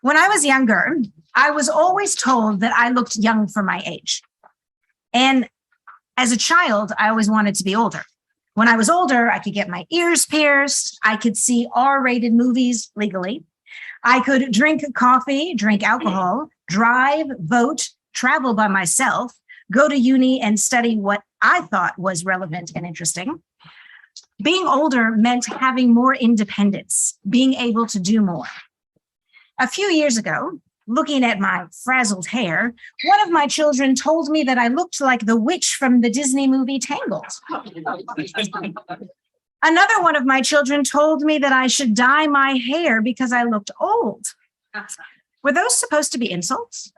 When I was younger, I was always told that I looked young for my age. And as a child, I always wanted to be older. When I was older, I could get my ears pierced. I could see R-rated movies legally. I could drink coffee, drink alcohol, drive, vote, travel by myself, go to uni and study what I thought was relevant and interesting. Being older meant having more independence, being able to do more. A few years ago, looking at my frazzled hair, one of my children told me that I looked like the witch from the Disney movie Tangled. Another one of my children told me that I should dye my hair because I looked old. Were those supposed to be insults?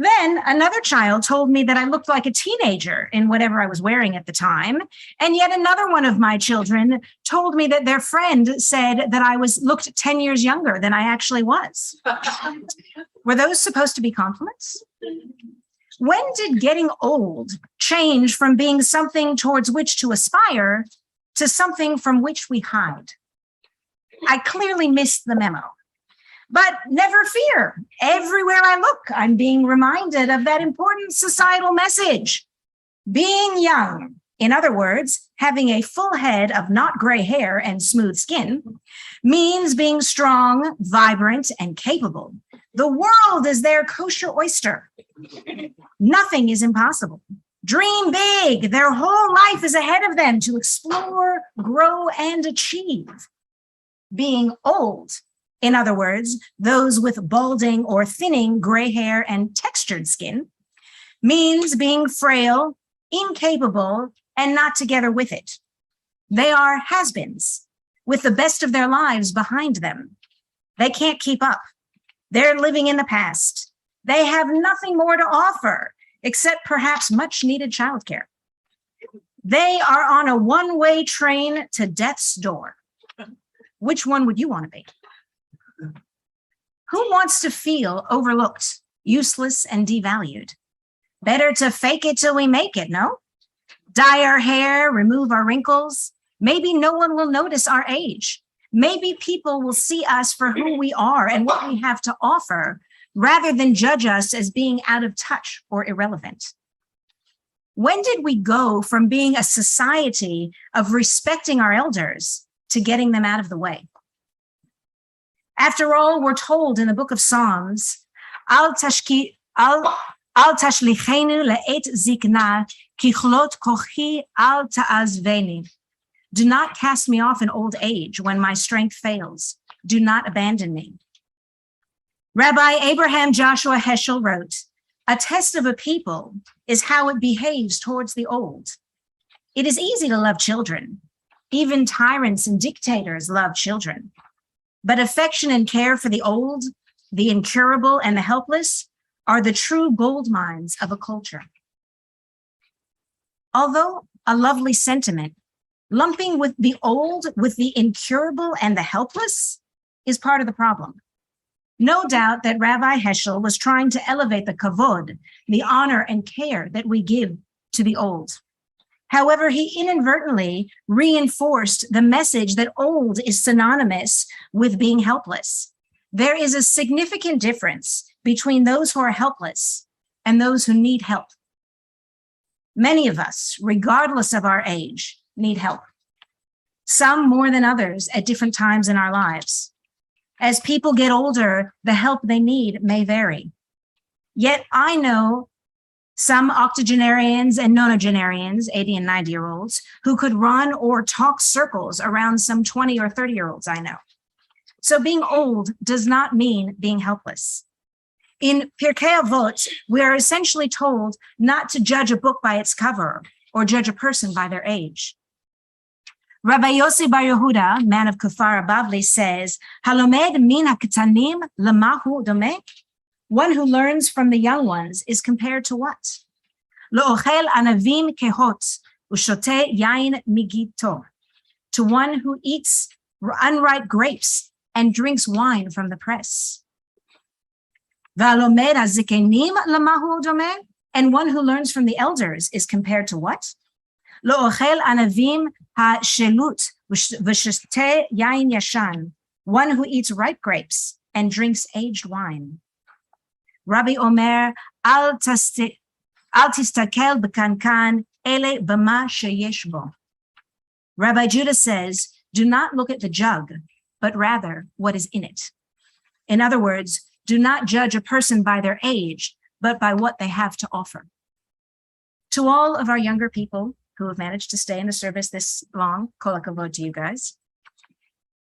Then another child told me that I looked like a teenager in whatever I was wearing at the time. And yet another one of my children told me that their friend said that I looked 10 years younger than I actually was. Were those supposed to be compliments? When did getting old change from being something towards which to aspire to something from which we hide? I clearly missed the memo. But never fear, everywhere I look, I'm being reminded of that important societal message. Being young, in other words, having a full head of not gray hair and smooth skin, means being strong, vibrant, and capable. The world is their kosher oyster. Nothing is impossible. Dream big. Their whole life is ahead of them to explore, grow, and achieve. Being old, in other words, those with balding or thinning gray hair and textured skin, means being frail, incapable, and not together with it. They are has-beens, with the best of their lives behind them. They can't keep up. They're living in the past. They have nothing more to offer, except perhaps much-needed childcare. They are on a one-way train to death's door. Which one would you want to be? Who wants to feel overlooked, useless, and devalued? Better to fake it till we make it, no? Dye our hair, remove our wrinkles. Maybe no one will notice our age. Maybe people will see us for who we are and what we have to offer, rather than judge us as being out of touch or irrelevant. When did we go from being a society of respecting our elders to getting them out of the way? After all, we're told in the book of Psalms, Al tashlichenu le'et zikna, kichlot kochi al ta'azveni. Do not cast me off in old age when my strength fails. Do not abandon me. Rabbi Abraham Joshua Heschel wrote, a test of a people is how it behaves towards the old. It is easy to love children. Even tyrants and dictators love children. But affection and care for the old, the incurable, and the helpless are the true gold mines of a culture. Although a lovely sentiment, lumping with the old with the incurable and the helpless is part of the problem. No doubt that Rabbi Heschel was trying to elevate the kavod, the honor and care that we give to the old. However, he inadvertently reinforced the message that old is synonymous with being helpless. There is a significant difference between those who are helpless and those who need help. Many of us, regardless of our age, need help. Some more than others at different times in our lives. As people get older, the help they need may vary. Yet I know some octogenarians and nonagenarians, 80 and 90-year-olds, who could run or talk circles around some 20 or 30-year-olds I know. So being old does not mean being helpless. In Pirkei Avot, we are essentially told not to judge a book by its cover or judge a person by their age. Rabbi Yossi Bar Yehuda, man of Kfar Bavli, says, Halomed min haketanim lemahu domeh. One who learns from the young ones is compared to what? Lo'ochel anavim kehot u'shoteh yain migito. To one who eats unripe grapes and drinks wine from the press. V'alomed hazikenim lemahu domeh. And one who learns from the elders is compared to what? Lo'ochel anavim ha'shelut v'shoteh yain yashan. One who eats ripe grapes and drinks aged wine. Rabbi Omer, al tistakel b'kankan ele b'ma sheyesh bo. Rabbi Judah says, do not look at the jug, but rather what is in it. In other words, do not judge a person by their age, but by what they have to offer. To all of our younger people who have managed to stay in the service this long, kol hakavod to you guys.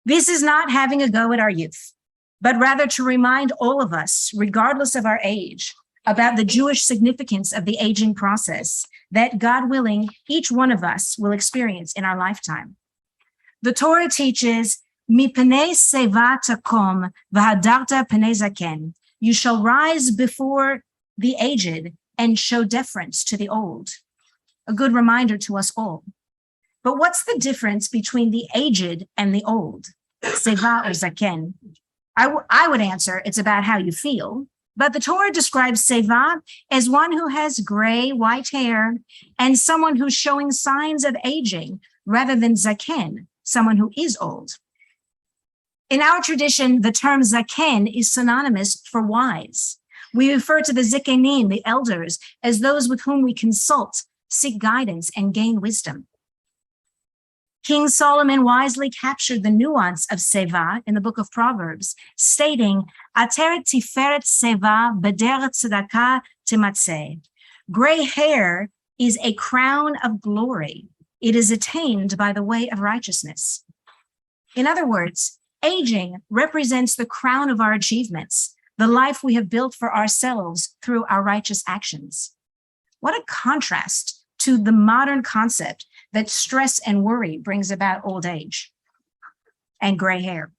This is not having a go at our youth, but rather to remind all of us, regardless of our age, about the Jewish significance of the aging process that, God willing, each one of us will experience in our lifetime. The Torah teaches, Mipenei seva takom v'hadarta penei zaken. You shall rise before the aged and show deference to the old. A good reminder to us all. But what's the difference between the aged and the old? Seva or zaken? I would answer it's about how you feel. But the Torah describes seva as one who has gray, white hair, and someone who's showing signs of aging, rather than zaken, someone who is old. In our tradition, the term zaken is synonymous for wise. We refer to the zikenim, the elders, as those with whom we consult, seek guidance, and gain wisdom. King Solomon wisely captured the nuance of seva in the book of Proverbs, stating, Ater tiferet seva beder tzedakah timatzeh. Gray hair is a crown of glory. It is attained by the way of righteousness. In other words, aging represents the crown of our achievements, the life we have built for ourselves through our righteous actions. What a contrast to the modern concept that stress and worry brings about old age and gray hair.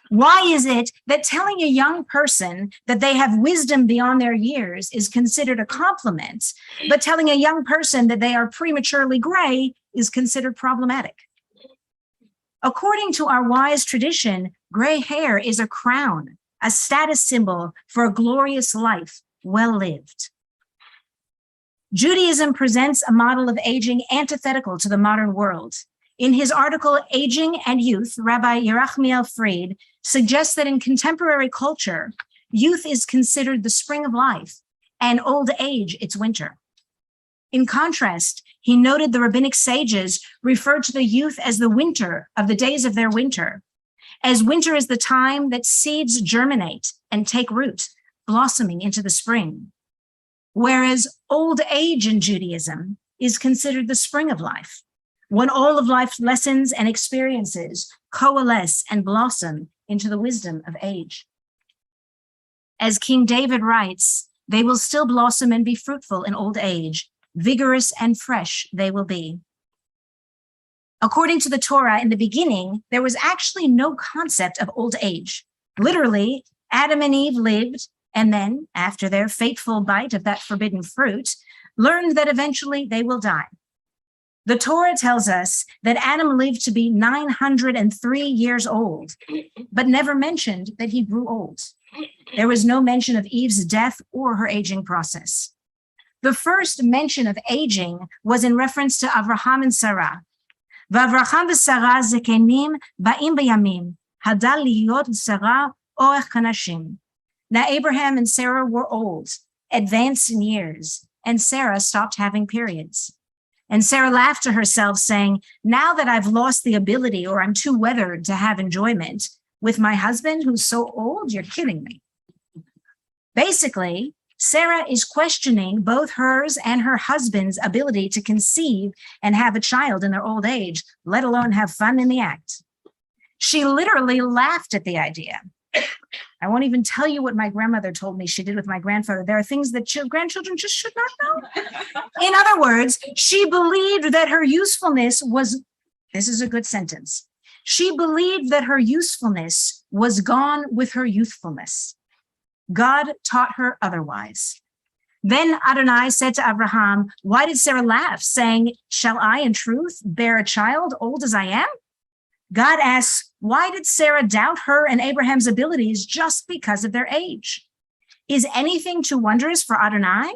Why is it that telling a young person that they have wisdom beyond their years is considered a compliment, but telling a young person that they are prematurely gray is considered problematic? According to our wise tradition, gray hair is a crown, a status symbol for a glorious life well lived. Judaism presents a model of aging antithetical to the modern world. In his article, Aging and Youth, Rabbi Yerachmiel Fried suggests that in contemporary culture, youth is considered the spring of life and old age its winter. In contrast, he noted the rabbinic sages referred to the youth as the winter of the days of their winter, as winter is the time that seeds germinate and take root, blossoming into the spring. Whereas old age in Judaism is considered the spring of life, when all of life's lessons and experiences coalesce and blossom into the wisdom of age. As King David writes, they will still blossom and be fruitful in old age, vigorous and fresh they will be. According to the Torah, in the beginning, there was actually no concept of old age. Literally, Adam and Eve lived, and then, after their fateful bite of that forbidden fruit, learned that eventually they will die. The Torah tells us that Adam lived to be 903 years old, but never mentioned that he grew old. There was no mention of Eve's death or her aging process. The first mention of aging was in reference to Avraham and Sarah. V'Avraham v'Sarah zekenim ba'im b'yamim, hadal liyot Sarah orech kanashim. Now, Abraham and Sarah were old, advanced in years, and Sarah stopped having periods. And Sarah laughed to herself, saying, now that I've lost the ability or I'm too weathered to have enjoyment with my husband who's so old, you're kidding me. Basically, Sarah is questioning both hers and her husband's ability to conceive and have a child in their old age, let alone have fun in the act. She literally laughed at the idea. I won't even tell you what my grandmother told me she did with my grandfather. There are things that grandchildren just should not know. In other words, she believed that her usefulness was, this is a good sentence. She believed that her usefulness was gone with her youthfulness. God taught her otherwise. Then Adonai said to Abraham, why did Sarah laugh, saying, shall I in truth bear a child old as I am? God asks, why did Sarah doubt her and Abraham's abilities just because of their age? Is anything too wondrous for Adonai?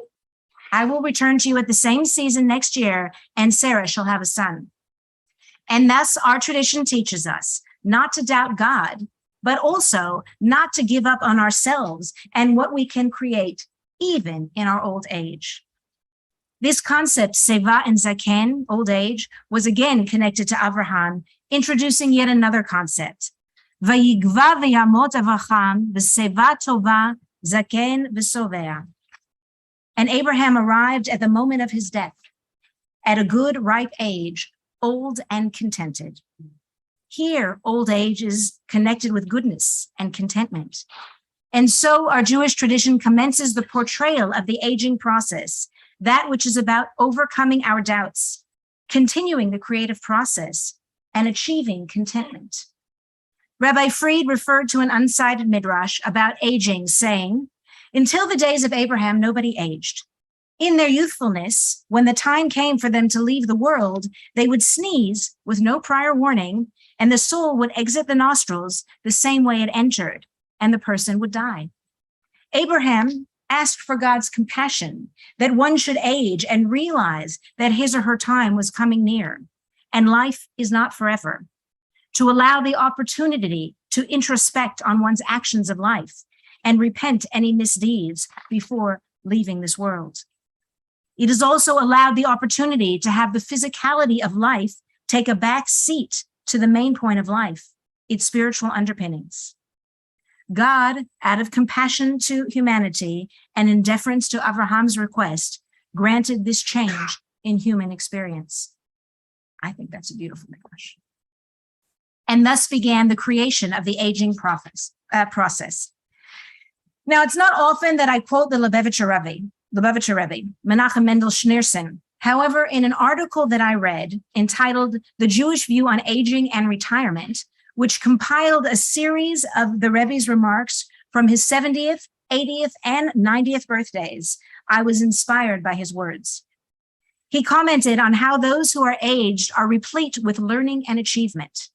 I will return to you at the same season next year, and Sarah shall have a son. And thus our tradition teaches us not to doubt God, but also not to give up on ourselves and what we can create even in our old age. This concept, Seva and Zaken, old age, was again connected to Avraham, introducing yet another concept. Vayigva v'yamot Avraham v'seva tova zaken v'sovea. And Abraham arrived at the moment of his death, at a good, ripe age, old and contented. Here, old age is connected with goodness and contentment. And so our Jewish tradition commences the portrayal of the aging process, that which is about overcoming our doubts, continuing the creative process, and achieving contentment. Rabbi Fried referred to an uncited midrash about aging, saying, "Until the days of Abraham, nobody aged. In their youthfulness, when the time came for them to leave the world, they would sneeze with no prior warning, and the soul would exit the nostrils the same way it entered, and the person would die." Abraham asked for God's compassion, that one should age and realize that his or her time was coming near, and life is not forever, to allow the opportunity to introspect on one's actions of life and repent any misdeeds before leaving this world. It is also allowed the opportunity to have the physicality of life take a back seat to the main point of life, its spiritual underpinnings. God, out of compassion to humanity and in deference to Abraham's request, granted this change in human experience. I think that's a beautiful midrash. And thus began the creation of the aging process. Now, it's not often that I quote the Lubavitcher Rebbe, Menachem Mendel Schneerson. However, in an article that I read entitled "The Jewish View on Aging and Retirement," which compiled a series of the Rebbe's remarks from his 70th, 80th, and 90th birthdays, I was inspired by his words. He commented on how those who are aged are replete with learning and achievement,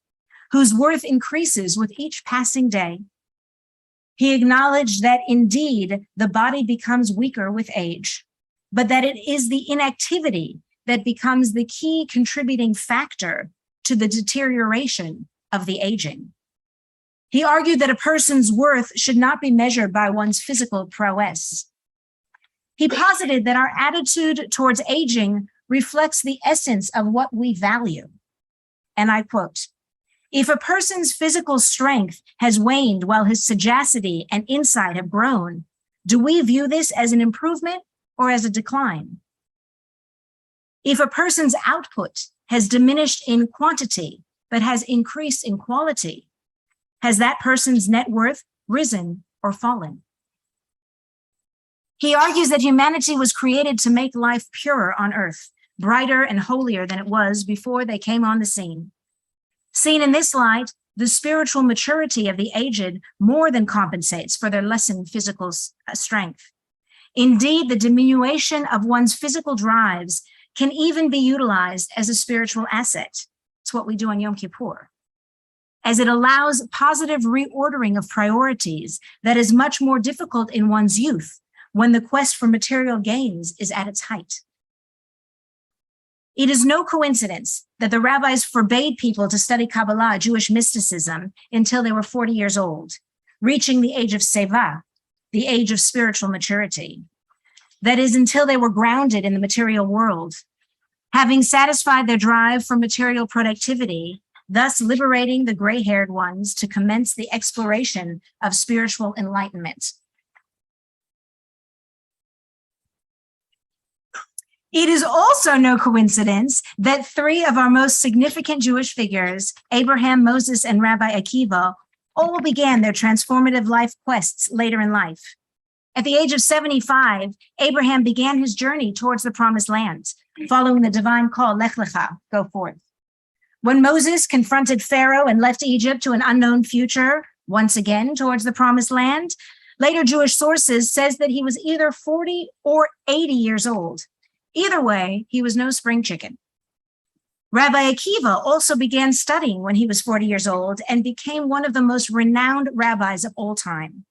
whose worth increases with each passing day. He acknowledged that indeed the body becomes weaker with age, but that it is the inactivity that becomes the key contributing factor to the deterioration of the aging. He argued that a person's worth should not be measured by one's physical prowess. He posited that our attitude towards aging reflects the essence of what we value. And I quote, "If a person's physical strength has waned while his sagacity and insight have grown, do we view this as an improvement or as a decline? If a person's output has diminished in quantity but has increased in quality, has that person's net worth risen or fallen?" He argues that humanity was created to make life purer on earth, brighter and holier than it was before they came on the scene. Seen in this light, the spiritual maturity of the aged more than compensates for their lessened physical strength. Indeed, the diminution of one's physical drives can even be utilized as a spiritual asset. It's what we do on Yom Kippur, as it allows positive reordering of priorities that is much more difficult in one's youth when the quest for material gains is at its height. It is no coincidence that the rabbis forbade people to study Kabbalah, Jewish mysticism, until they were 40 years old, reaching the age of Seva, the age of spiritual maturity. That is, until they were grounded in the material world, having satisfied their drive for material productivity, thus liberating the gray-haired ones to commence the exploration of spiritual enlightenment. It is also no coincidence that three of our most significant Jewish figures, Abraham, Moses, and Rabbi Akiva, all began their transformative life quests later in life. At the age of 75, Abraham began his journey towards the promised land, following the divine call, Lech Lecha, go forth. When Moses confronted Pharaoh and left Egypt to an unknown future, once again towards the promised land, later Jewish sources says that he was either 40 or 80 years old. Either way, he was no spring chicken. Rabbi Akiva also began studying when he was 40 years old and became one of the most renowned rabbis of all time.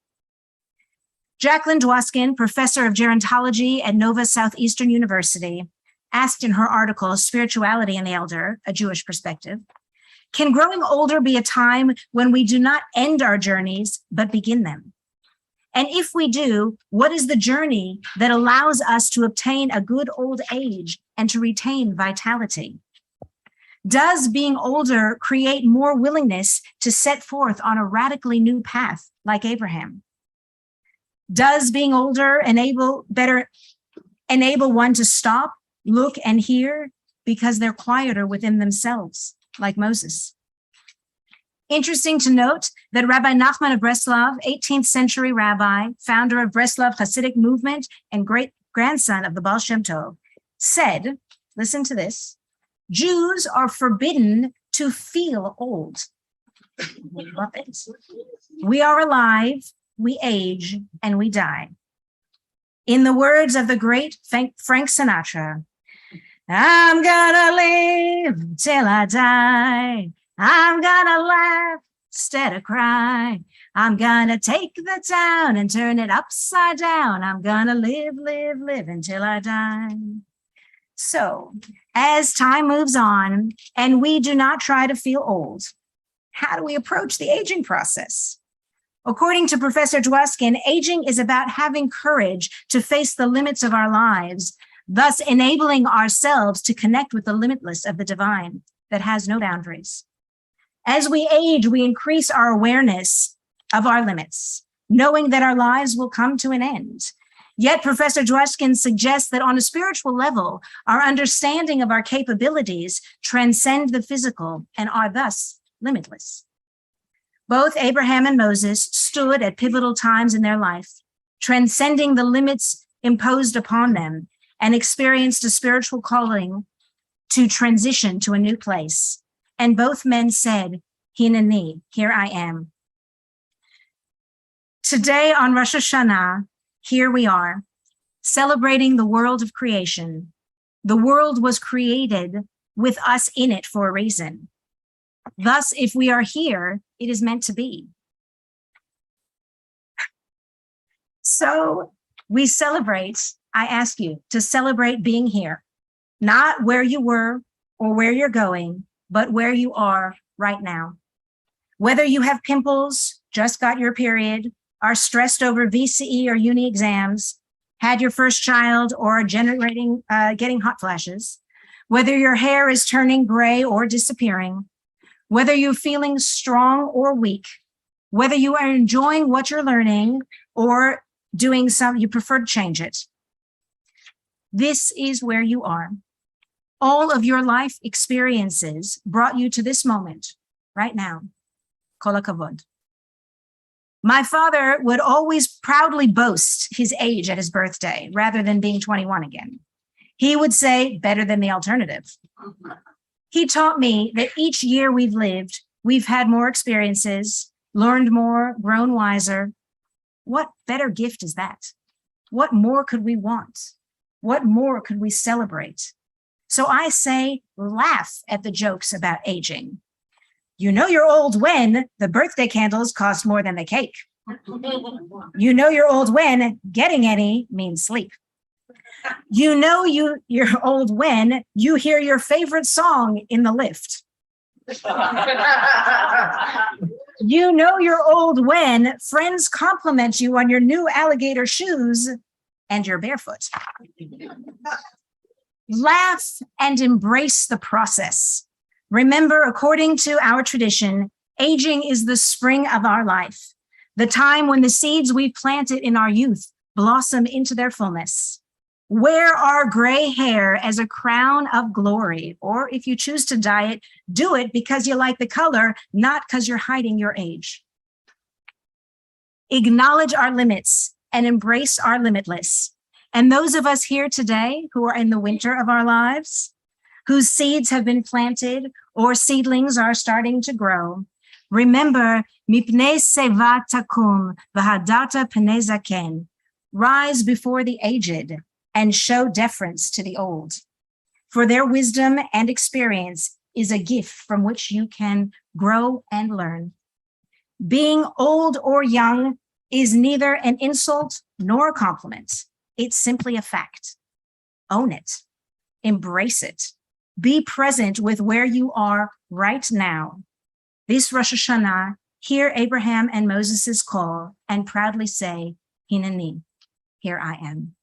Jacqueline Dwoskin, professor of gerontology at Nova Southeastern University, asked in her article, Spirituality in the Elder, A Jewish Perspective, Can growing older be a time when we do not end our journeys, but begin them? And if we do, what is the journey that allows us to obtain a good old age and to retain vitality? Does being older create more willingness to set forth on a radically new path like Abraham? Does being older enable one to stop, look, and hear because they're quieter within themselves, like Moses? Interesting to note that Rabbi Nachman of Breslov, 18th century rabbi, founder of Breslov Hasidic movement and great grandson of the Baal Shem Tov, said, listen to this, Jews are forbidden to feel old. Love it. We are alive, we age, and we die. In the words of the great Frank Sinatra, I'm gonna live till I die. I'm gonna laugh instead of cry. I'm gonna take the town and turn it upside down. I'm gonna live, live, live until I die. So, as time moves on and we do not try to feel old, how do we approach the aging process? According to Professor Dwoskin, aging is about having courage to face the limits of our lives, thus enabling ourselves to connect with the limitless of the divine that has no boundaries. As we age, we increase our awareness of our limits, knowing that our lives will come to an end. Yet Professor Dwoskin suggests that on a spiritual level, our understanding of our capabilities transcend the physical and are thus limitless. Both Abraham and Moses stood at pivotal times in their life, transcending the limits imposed upon them, and experienced a spiritual calling to transition to a new place. And both men said, Hineni, here I am. Today on Rosh Hashanah, here we are, celebrating the world of creation. The world was created with us in it for a reason. Thus, if we are here, it is meant to be. So we celebrate, I ask you to celebrate being here, not where you were or where you're going, but where you are right now. Whether you have pimples, just got your period, are stressed over VCE or uni exams, had your first child, or are getting hot flashes, whether your hair is turning gray or disappearing, whether you're feeling strong or weak, whether you are enjoying what you're learning or doing you prefer to change it. This is where you are. All of your life experiences brought you to this moment right now. Kol hakavod. My father would always proudly boast his age at his birthday rather than being 21 again. He would say, better than the alternative. He taught me that each year we've lived, we've had more experiences, learned more, grown wiser. What better gift is that? What more could we want? What more could we celebrate? So I say, laugh at the jokes about aging. You know you're old when the birthday candles cost more than the cake. You know you're old when getting any means sleep. You know you're old when you hear your favorite song in the lift. You know you're old when friends compliment you on your new alligator shoes and you're barefoot. Laugh and embrace the process. Remember, according to our tradition, aging is the spring of our life, the time when the seeds we've planted in our youth blossom into their fullness. Wear our gray hair as a crown of glory, or if you choose to dye it, do it because you like the color, not because you're hiding your age. Acknowledge our limits and embrace our limitless. And those of us here today who are in the winter of our lives, whose seeds have been planted or seedlings are starting to grow, remember, mipnei seva takum v'hadarta pnei zaken, rise before the aged and show deference to the old. For their wisdom and experience is a gift from which you can grow and learn. Being old or young is neither an insult nor a compliment. It's simply a fact. Own it. Embrace it. Be present with where you are right now. This Rosh Hashanah, hear Abraham and Moses' call and proudly say, Hineni, here I am.